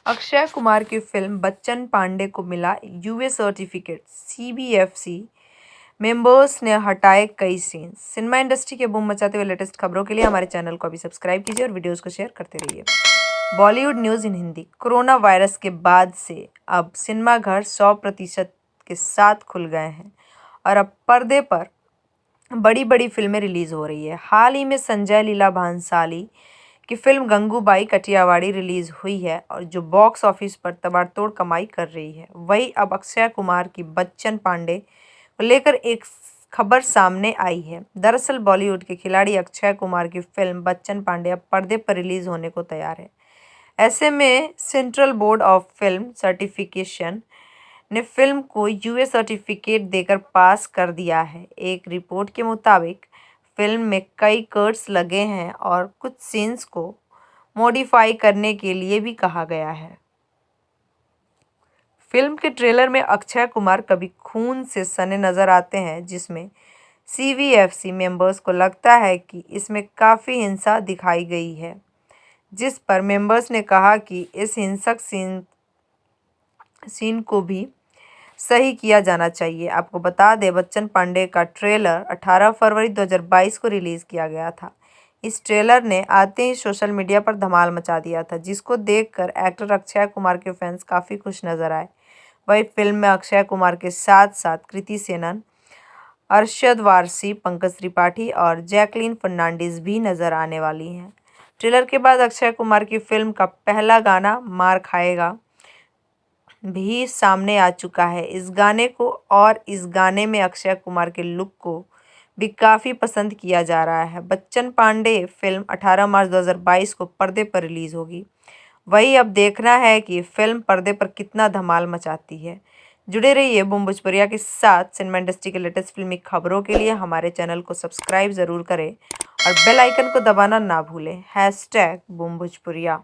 अक्षय कुमार की फिल्म बच्चन पांडे को मिला यूए सर्टिफिकेट। सीबीएफसी मेंबर्स ने हटाए कई सीन। सिनेमा इंडस्ट्री के बूम मचाते हुए लेटेस्ट खबरों के लिए हमारे चैनल को अभी सब्सक्राइब कीजिए और वीडियोस को शेयर करते रहिए। बॉलीवुड न्यूज़ इन हिंदी। कोरोना वायरस के बाद से अब सिनेमाघर 100% के साथ खुल गए हैं और अब पर्दे पर बड़ी बड़ी फिल्में रिलीज हो रही है। हाल ही में संजय लीला भंसाली की फिल्म गंगूबाई कठियावाड़ी रिलीज हुई है और जो बॉक्स ऑफिस पर तबाड़तोड़ कमाई कर रही है। वहीं अब अक्षय कुमार की बच्चन पांडे को लेकर एक खबर सामने आई है। दरअसल बॉलीवुड के खिलाड़ी अक्षय कुमार की फिल्म बच्चन पांडे अब पर्दे पर रिलीज होने को तैयार है। ऐसे में central board of film certification ने फिल्म को यूए सर्टिफिकेट देकर पास कर दिया है। एक रिपोर्ट के मुताबिक फिल्म में कई कट्स लगे हैं और कुछ सीन्स को मॉडिफाई करने के लिए भी कहा गया है। फिल्म के ट्रेलर में अक्षय कुमार कभी खून से सने नजर आते हैं, जिसमें सीबीएफसी मेंबर्स को लगता है कि इसमें काफ़ी हिंसा दिखाई गई है, जिस पर मेंबर्स ने कहा कि इस हिंसक सीन को भी सही किया जाना चाहिए। आपको बता दें, बच्चन पांडे का ट्रेलर 18 फरवरी 2022 को रिलीज़ किया गया था। इस ट्रेलर ने आते ही सोशल मीडिया पर धमाल मचा दिया था, जिसको देखकर एक्टर अक्षय कुमार के फैंस काफ़ी खुश नजर आए। वही फिल्म में अक्षय कुमार के साथ साथ कृति सेनन, अरशद वारसी, पंकज त्रिपाठी और जैकलीन फर्नांडीज भी नजर आने वाली हैं। ट्रेलर के बाद अक्षय कुमार की फिल्म का पहला गाना मार खाएगा भी सामने आ चुका है। इस गाने में अक्षय कुमार के लुक को भी काफ़ी पसंद किया जा रहा है। बच्चन पांडे फिल्म 18 मार्च 2022 को पर्दे पर रिलीज होगी। वही अब देखना है कि फिल्म पर्दे पर कितना धमाल मचाती है। जुड़े रहिए बूम भोजपुरिया के साथ। सिनेमा इंडस्ट्री के लेटेस्ट फिल्मी खबरों के लिए हमारे चैनल को सब्सक्राइब ज़रूर करें और बेल आइकन को दबाना ना भूलें। #बूम भोजपुरिया।